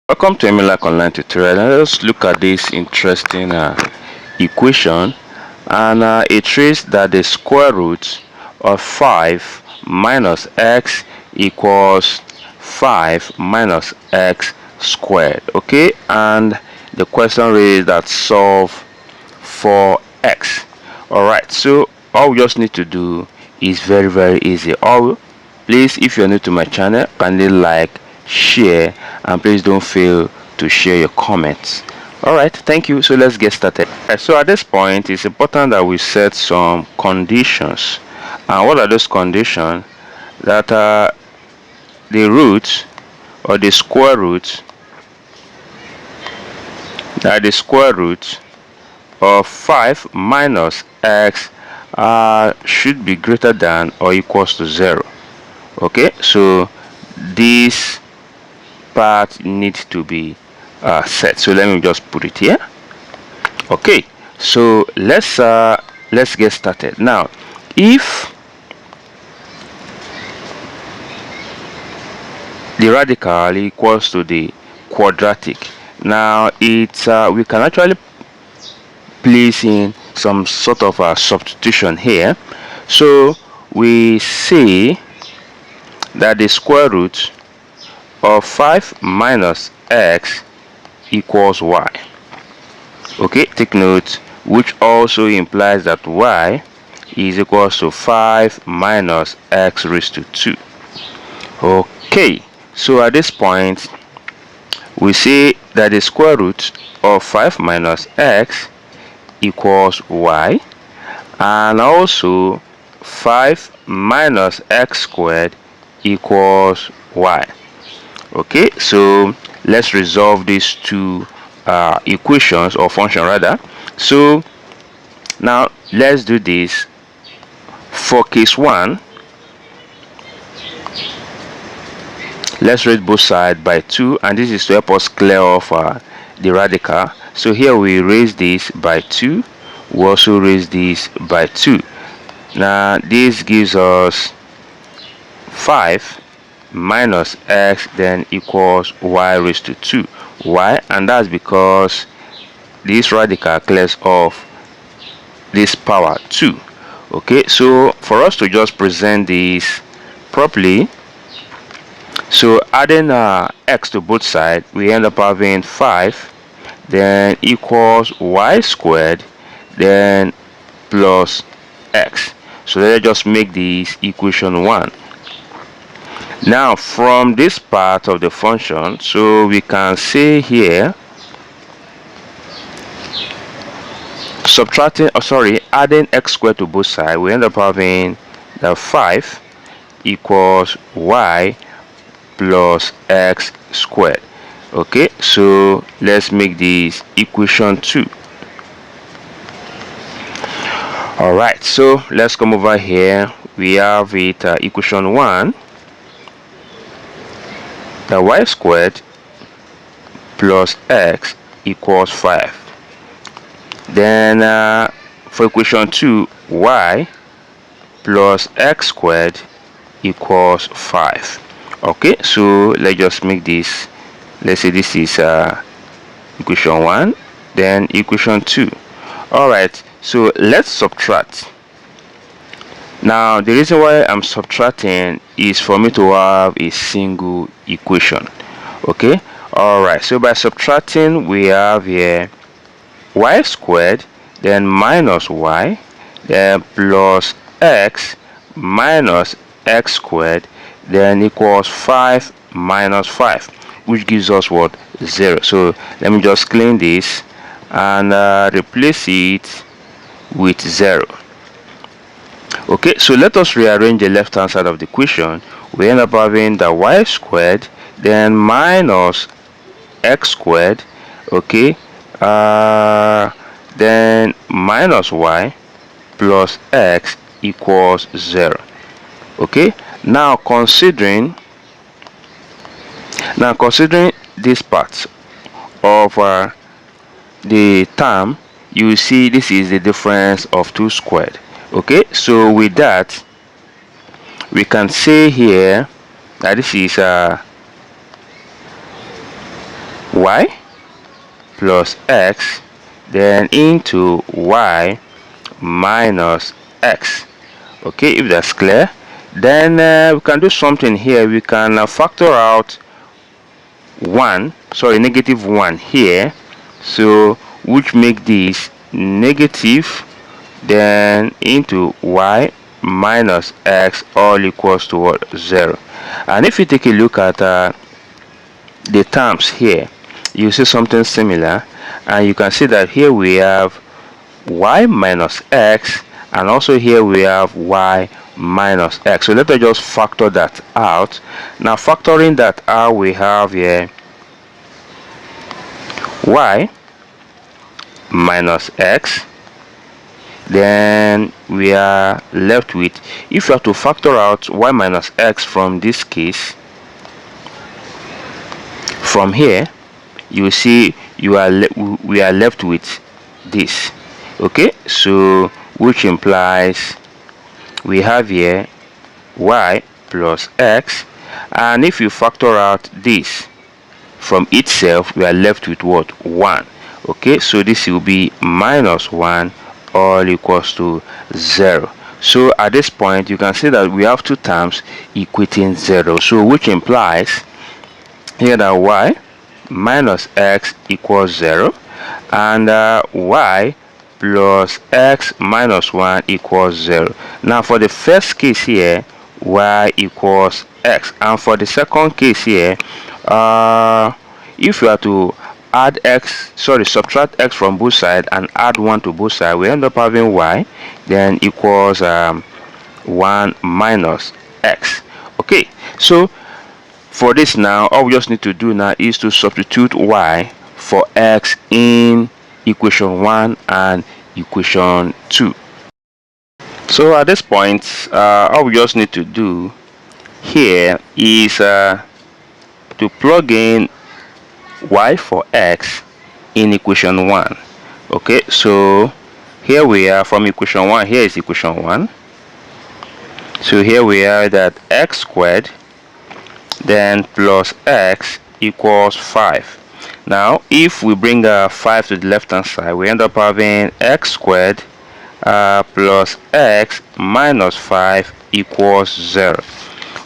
Welcome to Emmelac online tutorial. Now let's look at this interesting equation, and it traces that the square root of 5 minus x equals 5 minus x squared. Okay, and the question is that solve for x. Alright, so all we just need to do is very easy. Please, if you're new to my channel, kindly like, share, and please don't fail to share your comments. Alright, thank you. So let's get started. So at this point, it's important that we set some conditions. And what are those conditions? That the root or the square root of 5 minus x should be greater than or equals to 0. Okay, so this part needs to be set. So let me just put it here. Okay, so let's get started. Now, if the radical equals to the quadratic, now it's we can actually place in some sort of a substitution here. So we say that the square root of 5 minus x equals y. Okay, take note, which also implies that y is equals to 5 minus x raised to 2. Okay, so at this point we say that the square root of 5 minus x equals y, and also 5 minus x squared equals y. Okay, so let's resolve these two equations, or function rather. So now let's do this. For case 1, let's raise both sides by 2, and this is to help us clear off the radical. So here we raise this by 2, we also raise this by 2. Now this gives us 5 minus x then equals y raised to 2. Why? And that's because this radical clears off this power 2. Okay, so for us to just present this properly, so adding x to both sides, we end up having 5 then equals y squared then plus x. So let's just make this equation 1. Now from this part of the function, so we can say here adding x squared to both sides, we end up having the 5 equals y plus x squared. Okay, so let's make this equation 2. Alright, so let's come over here. We have it equation 1, the y squared plus x equals 5. Then for equation 2, y plus x squared equals 5. Okay, so let's just make this, let's say this is equation 1, then equation 2. Alright, so let's subtract. Now the reason why I'm subtracting is for me to have a single equation. Okay, alright, so by subtracting we have here y squared then minus y then plus x minus x squared then equals 5 minus 5, which gives us what? 0. So let me just clean this and replace it with 0. Okay, so let us rearrange the left hand side of the equation. We end up having the y squared then minus x squared, okay, then minus y plus x equals 0. Okay, now considering this part of the term, you see this is the difference of 2 squared. Okay, so with that we can say here that this is y plus x, then into y minus x. Okay, if that's clear, then we can do something here. We can factor out negative 1 here, so which make this negative, then into y minus x all equals to what? 0. And if you take a look at the terms here, you see something similar, and you can see that here we have y minus x, and also here we have y minus x. So let us just factor that out. Now factoring that out, we have here y minus x, then we are left with, if you have to factor out y minus x from this case, from here you see we are left with this. Okay, so which implies we have here y plus x, and if you factor out this from itself, we are left with what? 1. Okay, so this will be minus 1 all equals to 0. So at this point you can see that we have two terms equating 0, so which implies here that y minus x equals 0, and y plus x minus 1 equals 0. Now for the first case here, y equals x, and for the second case here, if you are to subtract x from both sides and add 1 to both sides, we end up having y then equals 1 minus x. Okay, so for this now, all we just need to do now is to substitute y for x in equation 1 and equation 2. So at this point, all we just need to do here is to plug in y for x in equation 1. Okay, so here we are from equation 1. Here is equation 1. So here we are that x squared then plus x equals 5. Now if we bring 5 to the left hand side, we end up having x squared plus x minus 5 equals 0.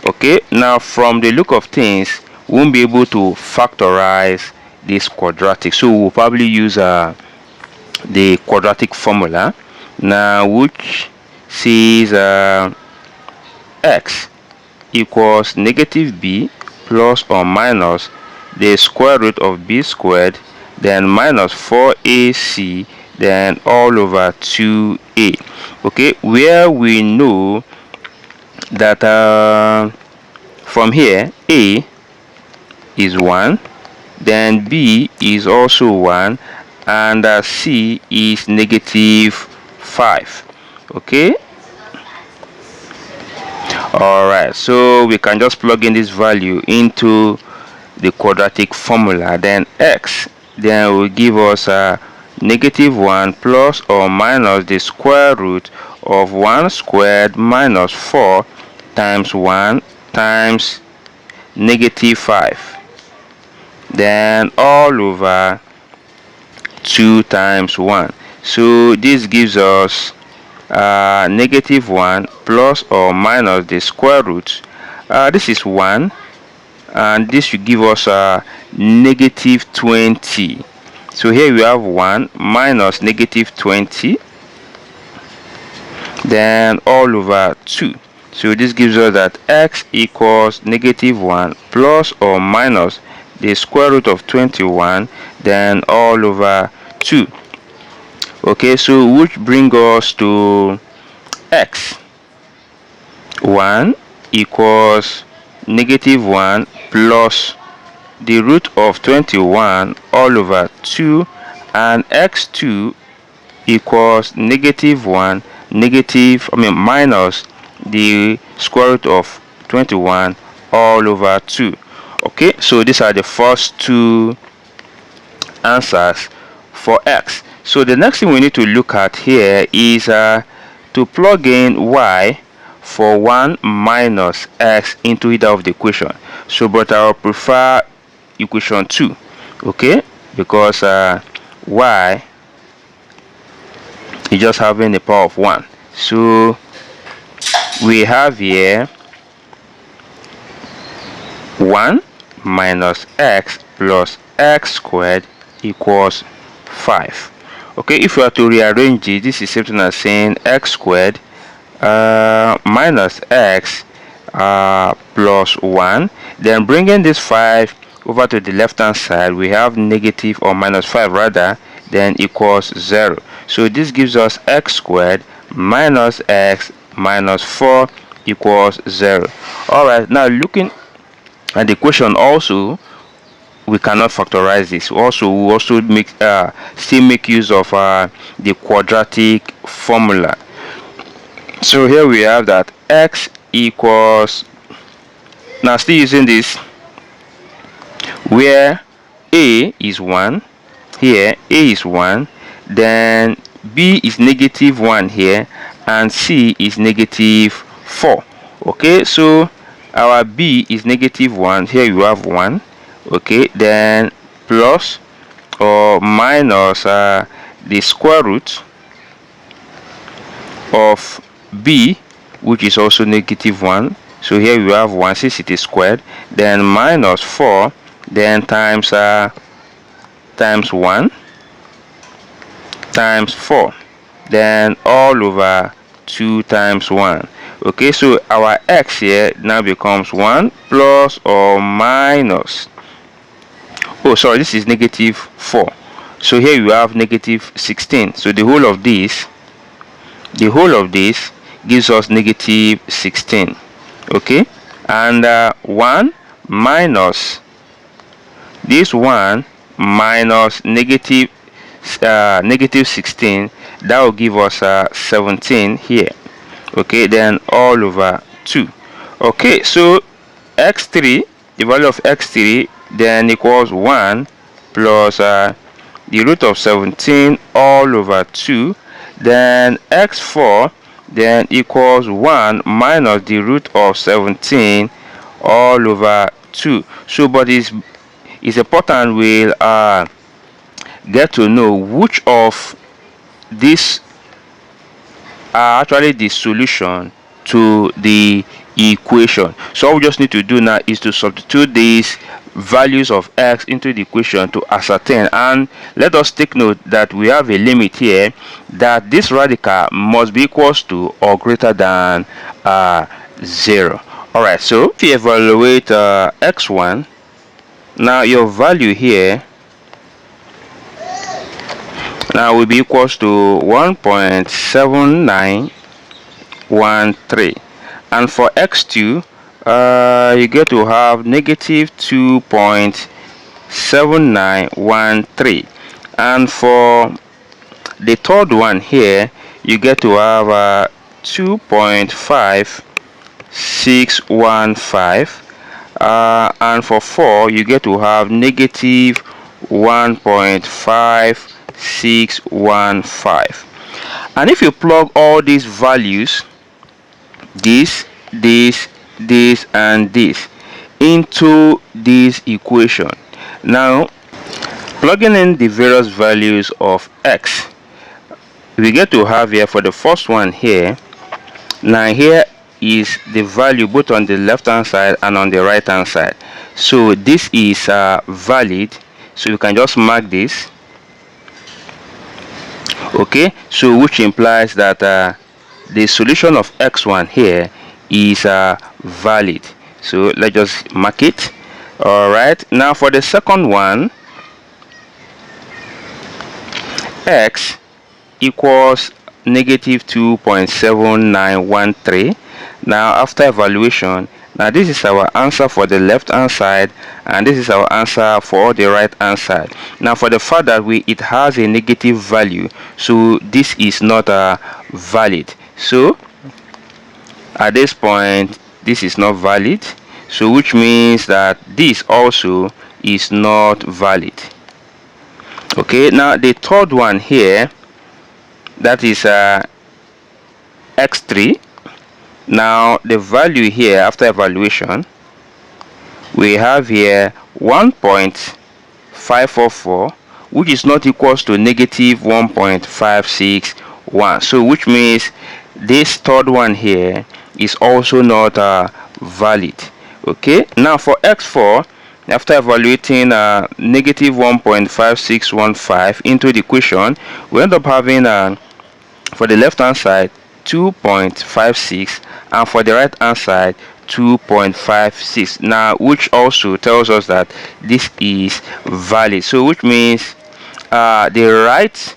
Okay, now from the look of things, we won't be able to factorize this quadratic, so we'll probably use the quadratic formula now, which says x equals negative b plus or minus the square root of b squared, then minus 4ac, then all over 2a. Okay, where we know that from here a is 1, then b is also 1, and c is negative 5. Okay, alright, so we can just plug in this value into the quadratic formula, then x then will give us negative 1 plus or minus the square root of 1 squared minus 4 times 1 times negative 5, then all over 2 times 1. So this gives us negative 1 plus or minus the square root. This is 1, and this should give us negative 20. So here we have 1 minus negative 20, then all over 2. So this gives us that x equals negative 1 plus or minus the square root of 21, then all over 2. Okay, so which brings us to x. 1 equals negative 1 plus the root of 21 all over 2, and x2 equals negative 1 minus the square root of 21 all over 2. Okay, so these are the first two answers for x. So the next thing we need to look at here is to plug in y for 1 minus x into either of the equation. So but I will prefer equation 2. okay, because y is just having the power of 1. So we have here 1 minus x plus x squared equals 5. Okay, if you are to rearrange it, this is something as saying x squared minus x plus 1. Then bringing this 5 over to the left hand side, we have negative, or minus 5 rather, then equals 0. So this gives us x squared minus x minus 4 equals 0. Alright, now looking at the question also, we cannot factorize this. We also make still make use of the quadratic formula. So here we have that x equals, now still using this, where a is 1, here a is 1, then b is negative 1 here, and c is negative 4. Okay, so our b is negative 1, here you have 1. Okay, then plus or minus the square root of b, which is also negative 1. So here you have 1 since it is squared, then minus 4, then times 1 times 4, then all over 2 times 1. Okay, so our x here now becomes 1 plus or minus, oh sorry, this is negative 4. So here you have negative 16. So the whole of this gives us negative 16. Okay, and 1 minus this 1 minus negative 16, that will give us 17 here. Okay, then all over 2. Okay, so x3, the value of x3 then equals 1 plus the root of 17 all over 2, then x4 then equals 1 minus the root of 17 all over 2. So but it's important we'll get to know which of these are actually the solution to the equation. So all we just need to do now is to substitute these values of x into the equation to ascertain, and let us take note that we have a limit here that this radical must be equals to or greater than 0. Alright, so if you evaluate x1, now your value here now will be equals to 1.7913, and for x2 you get to have negative 2.7913, and for the third one here you get to have 2.5615, and for 4 you get to have negative 1.5615. And if you plug all these values, this and this, into this equation, now plugging in the various values of x, we get to have here for the first one here, now here is the value both on the left hand side and on the right hand side. So this is valid, so you can just mark this. Okay, so which implies that the solution of x1 here is valid. So let's just mark it. All right, now for the second one, x equals negative 2.7913. Now after evaluation, now this is our answer for the left hand side, and this is our answer for the right hand side. Now for the fact that it has a negative value, so this is not valid. So at this point this is not valid, so which means that this also is not valid. Okay, now the third one here, that is x3. Now the value here after evaluation, we have here 1.5615, 544, which is not equals to negative 1.561. So which means this third one here is also not valid. Okay, now for x4, after evaluating negative 1.5615 into the equation, we end up having for the left hand side 2.56 and for the right hand side 2.56. now which also tells us that this is valid. So which means the right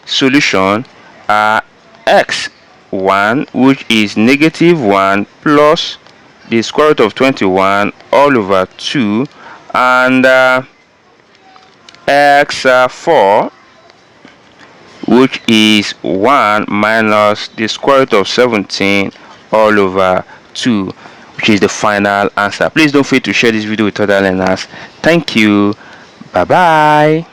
solution are x1, which is negative 1 plus the square root of 21 all over 2, and x4, which is 1 minus the square root of 17 all over 2, which is the final answer. Please don't forget to share this video with other learners. Thank you. Bye bye.